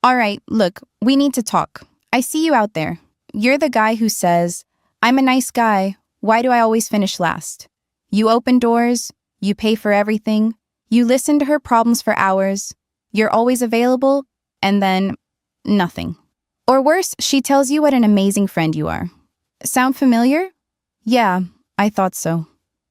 All right, look, we need to talk. I see you out there. You're the guy who says, I'm a nice guy. Why do I always finish last? You open doors, you pay for everything, you listen to her problems for hours, you're always available, and then nothing. Or worse, she tells you what an amazing friend you are. Sound familiar? Yeah, I thought so.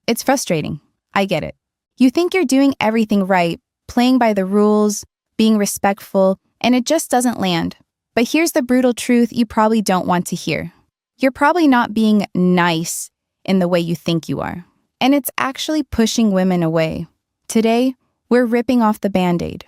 It's frustrating. I get it. You think you're doing everything right, playing by the rules, being respectful, and it just doesn't land. But here's the brutal truth you probably don't want to hear. You're probably not being nice in the way you think you are. And it's actually pushing women away. Today, we're ripping off the Band-Aid.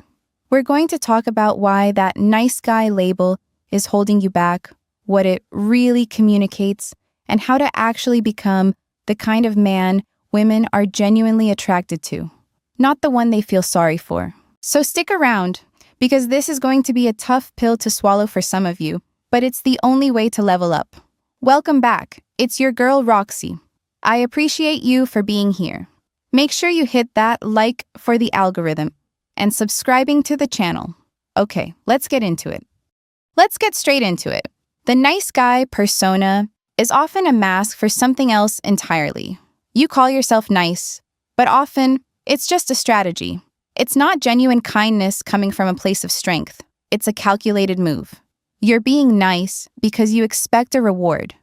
We're going to talk about why that nice guy label is holding you back, what it really communicates, and how to actually become the kind of man women are genuinely attracted to, not the one they feel sorry for. So stick around, because this is going to be a tough pill to swallow for some of you, but it's the only way to level up. Welcome back. It's your girl, Roxy. I appreciate you for being here. Make sure you hit that like for the algorithm and subscribing to the channel. Okay, let's get into it. Let's get straight into it. The nice guy persona is often a mask for something else entirely. You call yourself nice, but often it's just a strategy. It's not genuine kindness coming from a place of strength. It's a calculated move. You're being nice because you expect a reward.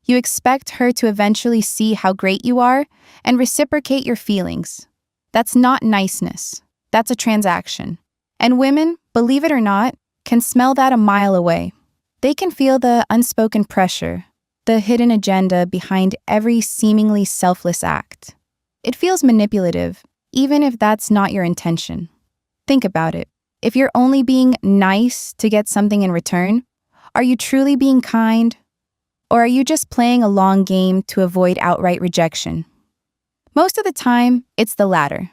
You expect her to eventually see how great you are and reciprocate your feelings. That's not niceness. That's a transaction. And women, believe it or not, can smell that a mile away. They can feel the unspoken pressure, the hidden agenda behind every seemingly selfless act. It feels manipulative, even if that's not your intention. Think about it. If you're only being nice to get something in return, are you truly being kind? Or are you just playing a long game to avoid outright rejection? Most of the time, it's the latter.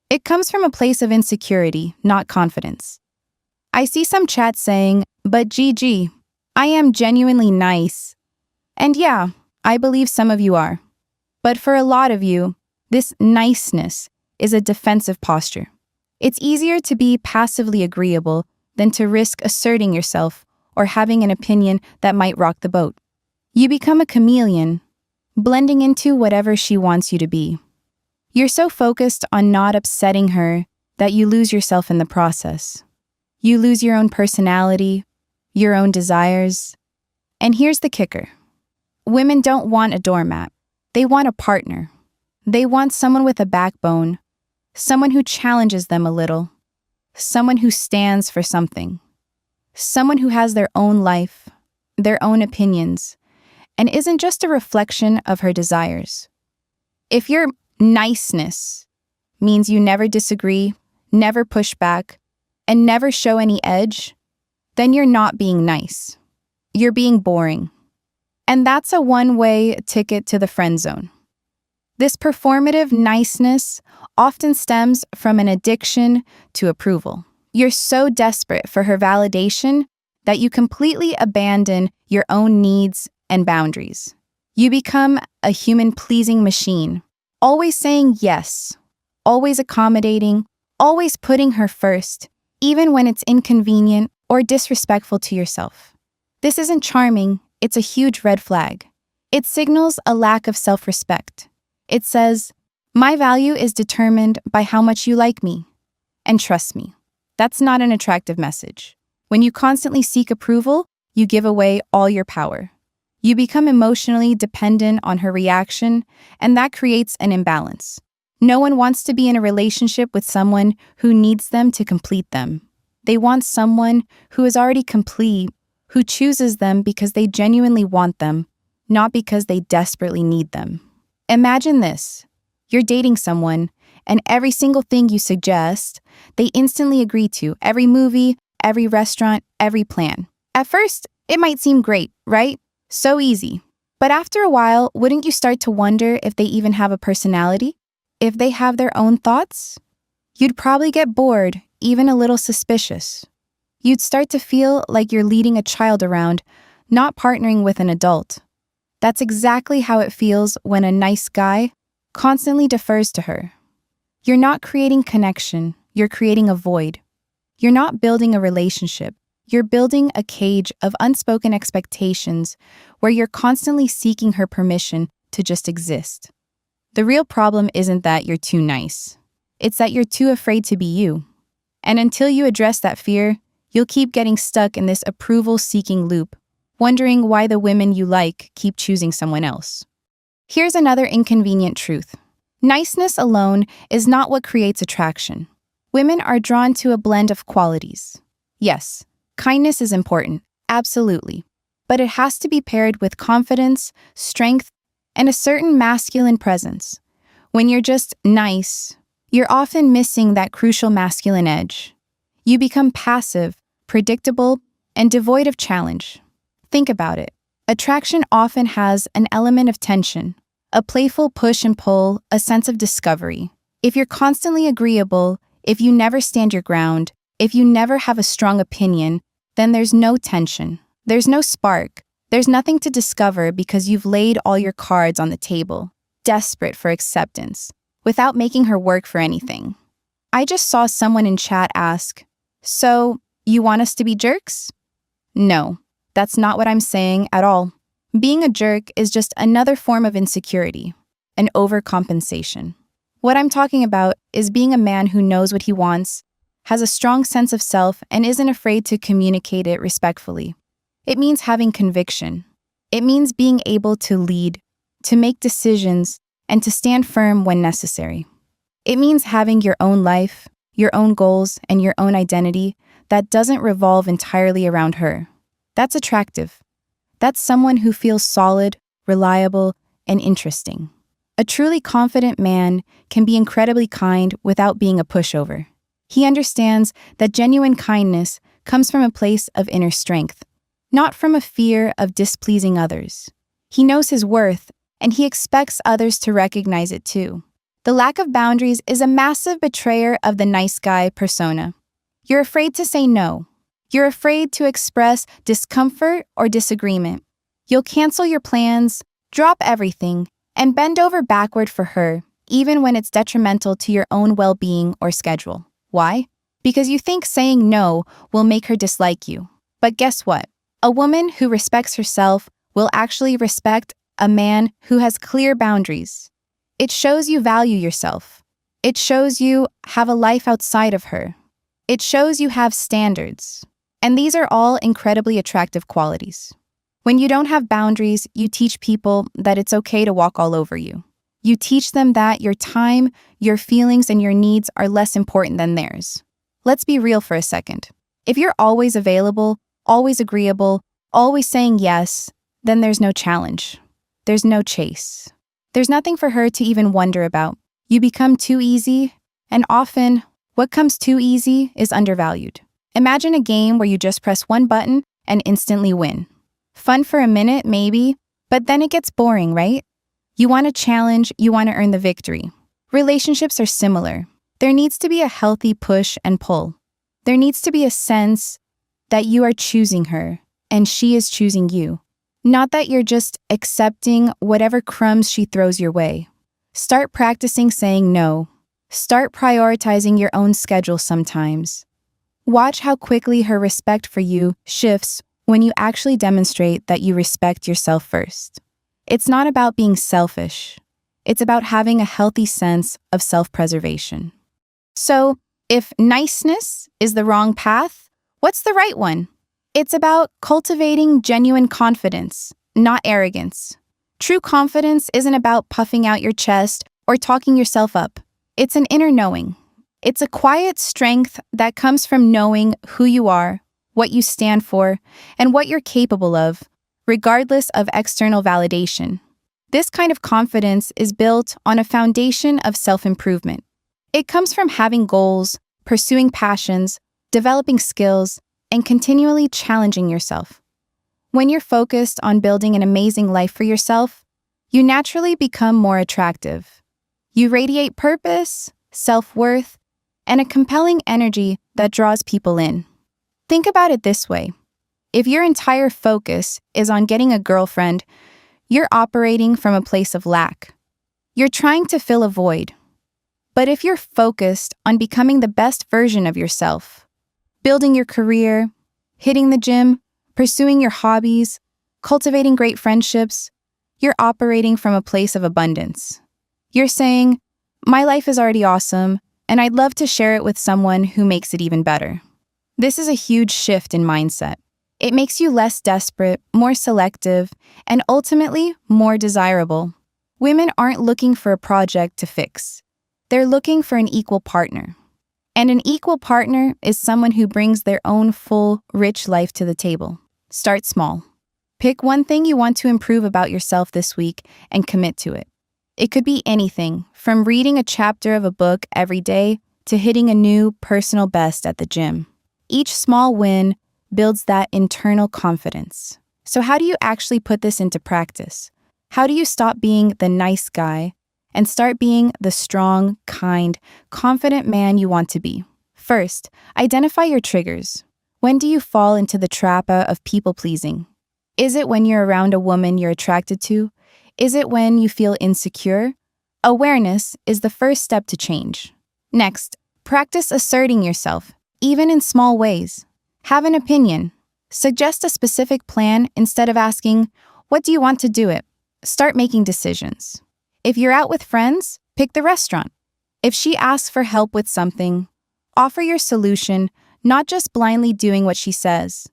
It comes from a place of insecurity, not confidence. I see some chats saying, but GG, I am genuinely nice. And yeah, I believe some of you are. But for a lot of you, this niceness is a defensive posture. It's easier to be passively agreeable than to risk asserting yourself or having an opinion that might rock the boat. You become a chameleon, blending into whatever she wants you to be. You're so focused on not upsetting her that you lose yourself in the process. You lose your own personality, your own desires. And here's the kicker. Women don't want a doormat. They want a partner. They want someone with a backbone, someone who challenges them a little, someone who stands for something, someone who has their own life, their own opinions, and isn't just a reflection of her desires. If your niceness means you never disagree, never push back, and never show any edge, then you're not being nice. You're being boring. And that's a one-way ticket to the friend zone. This performative niceness often stems from an addiction to approval. You're so desperate for her validation that you completely abandon your own needs and boundaries. You become a human-pleasing machine, always saying yes, always accommodating, always putting her first, even when it's inconvenient or disrespectful to yourself. This isn't charming, it's a huge red flag. It signals a lack of self-respect. It says, my value is determined by how much you like me. And trust me, that's not an attractive message. When you constantly seek approval, you give away all your power. You become emotionally dependent on her reaction, and that creates an imbalance. No one wants to be in a relationship with someone who needs them to complete them. They want someone who is already complete, who chooses them because they genuinely want them, not because they desperately need them. Imagine this. You're dating someone, and every single thing you suggest, they instantly agree to. Every movie, every restaurant, every plan. At first, it might seem great, right? So easy. But after a while, wouldn't you start to wonder if they even have a personality? If they have their own thoughts? You'd probably get bored, even a little suspicious. You'd start to feel like you're leading a child around, not partnering with an adult. That's exactly how it feels when a nice guy constantly defers to her. You're not creating connection, you're creating a void. You're not building a relationship, You're building a cage of unspoken expectations where you're constantly seeking her permission to just exist. The real problem isn't that you're too nice. It's that you're too afraid to be you. And until you address that fear, you'll keep getting stuck in this approval-seeking loop, wondering why the women you like keep choosing someone else. Here's another inconvenient truth. Niceness alone is not what creates attraction. Women are drawn to a blend of qualities. Yes, kindness is important, absolutely. But it has to be paired with confidence, strength, and a certain masculine presence. When you're just nice, you're often missing that crucial masculine edge. You become passive, predictable, and devoid of challenge. Think about it. Attraction often has an element of tension, a playful push and pull, a sense of discovery. If you're constantly agreeable, if you never stand your ground, if you never have a strong opinion, then there's no tension. There's no spark. There's nothing to discover because you've laid all your cards on the table, desperate for acceptance, without making her work for anything. I just saw someone in chat ask, "So, you want us to be jerks?" No, that's not what I'm saying at all. Being a jerk is just another form of insecurity, an overcompensation. What I'm talking about is being a man who knows what he wants, has a strong sense of self, and isn't afraid to communicate it respectfully. It means having conviction. It means being able to lead, to make decisions, and to stand firm when necessary. It means having your own life, your own goals, and your own identity that doesn't revolve entirely around her. That's attractive. That's someone who feels solid, reliable, and interesting. A truly confident man can be incredibly kind without being a pushover. He understands that genuine kindness comes from a place of inner strength, not from a fear of displeasing others. He knows his worth, and he expects others to recognize it too. The lack of boundaries is a massive betrayer of the nice guy persona. You're afraid to say no. You're afraid to express discomfort or disagreement. You'll cancel your plans, drop everything, and bend over backward for her, even when it's detrimental to your own well-being or schedule. Why? Because you think saying no will make her dislike you. But guess what? A woman who respects herself will actually respect a man who has clear boundaries. It shows you value yourself. It shows you have a life outside of her. It shows you have standards. And these are all incredibly attractive qualities. When you don't have boundaries, you teach people that it's okay to walk all over you. You teach them that your time, your feelings, and your needs are less important than theirs. Let's be real for a second. If you're always available, always agreeable, always saying yes, then there's no challenge. There's no chase. There's nothing for her to even wonder about. You become too easy, and often, what comes too easy is undervalued. Imagine a game where you just press one button and instantly win. Fun for a minute, maybe, but then it gets boring, right? You want a challenge, you want to earn the victory. Relationships are similar. There needs to be a healthy push and pull. There needs to be a sense that you are choosing her, and she is choosing you. Not that you're just accepting whatever crumbs she throws your way. Start practicing saying no. Start prioritizing your own schedule sometimes. Watch how quickly her respect for you shifts when you actually demonstrate that you respect yourself first. It's not about being selfish. It's about having a healthy sense of self-preservation. So, if niceness is the wrong path, what's the right one? It's about cultivating genuine confidence, not arrogance. True confidence isn't about puffing out your chest or talking yourself up. It's an inner knowing. It's a quiet strength that comes from knowing who you are, what you stand for, and what you're capable of, regardless of external validation. This kind of confidence is built on a foundation of self-improvement. It comes from having goals, pursuing passions, developing skills, and continually challenging yourself. When you're focused on building an amazing life for yourself, you naturally become more attractive. You radiate purpose, self-worth, and a compelling energy that draws people in. Think about it this way. If your entire focus is on getting a girlfriend, you're operating from a place of lack. You're trying to fill a void. But if you're focused on becoming the best version of yourself, building your career, hitting the gym, pursuing your hobbies, cultivating great friendships, you're operating from a place of abundance. You're saying, my life is already awesome, and I'd love to share it with someone who makes it even better. This is a huge shift in mindset. It makes you less desperate, more selective, and ultimately more desirable. Women aren't looking for a project to fix. They're looking for an equal partner. And an equal partner is someone who brings their own full, rich life to the table. Start small. Pick one thing you want to improve about yourself this week and commit to it. It could be anything, from reading a chapter of a book every day to hitting a new personal best at the gym. Each small win builds that internal confidence. So how do you actually put this into practice? How do you stop being the nice guy and start being the strong, kind, confident man you want to be? First, identify your triggers. When do you fall into the trap of people-pleasing? Is it when you're around a woman you're attracted to? Is it when you feel insecure? Awareness is the first step to change. Next, practice asserting yourself, even in small ways. Have an opinion. Suggest a specific plan instead of asking, what do you want to do it? Start making decisions. If you're out with friends, pick the restaurant. If she asks for help with something, offer your solution, not just blindly doing what she says.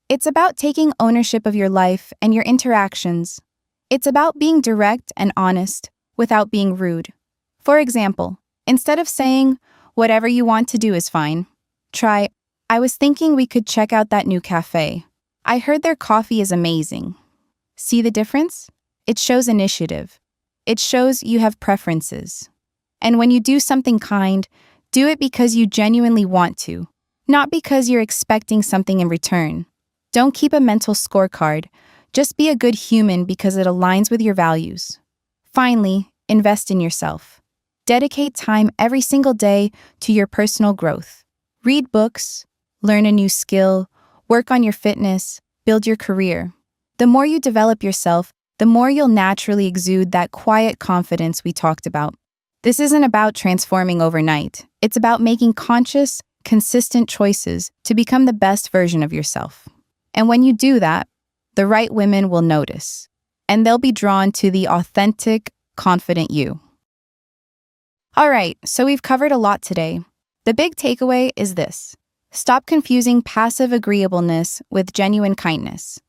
It's about taking ownership of your life and your interactions. It's about being direct and honest without being rude. For example, instead of saying, whatever you want to do is fine, try, I was thinking we could check out that new cafe. I heard their coffee is amazing. See the difference? It shows initiative. It shows you have preferences. And when you do something kind, do it because you genuinely want to, not because you're expecting something in return. Don't keep a mental scorecard. Just be a good human because it aligns with your values. Finally, invest in yourself. Dedicate time every single day to your personal growth. Read books, learn a new skill, work on your fitness, build your career. The more you develop yourself, the more you'll naturally exude that quiet confidence we talked about. This isn't about transforming overnight. It's about making conscious, consistent choices to become the best version of yourself. And when you do that, the right women will notice, and they'll be drawn to the authentic, confident you. All right, so we've covered a lot today. The big takeaway is this: stop confusing passive agreeableness with genuine kindness.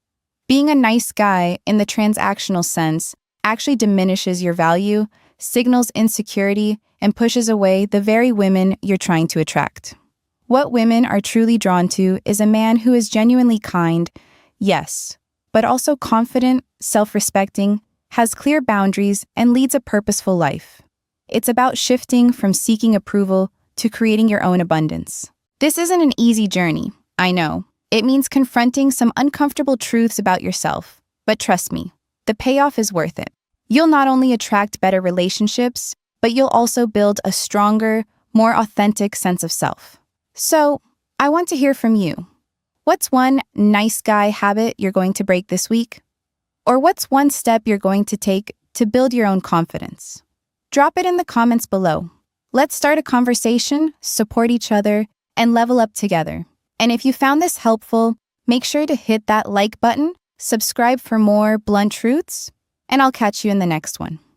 Being a nice guy in the transactional sense actually diminishes your value, signals insecurity, and pushes away the very women you're trying to attract. What women are truly drawn to is a man who is genuinely kind, yes, but also confident, self-respecting, has clear boundaries, and leads a purposeful life. It's about shifting from seeking approval to creating your own abundance. This isn't an easy journey, I know. It means confronting some uncomfortable truths about yourself. But trust me, the payoff is worth it. You'll not only attract better relationships, but you'll also build a stronger, more authentic sense of self. So, I want to hear from you. What's one nice guy habit you're going to break this week? Or what's one step you're going to take to build your own confidence? Drop it in the comments below. Let's start a conversation, support each other, and level up together. And if you found this helpful, make sure to hit that like button, subscribe for more blunt truths, and I'll catch you in the next one.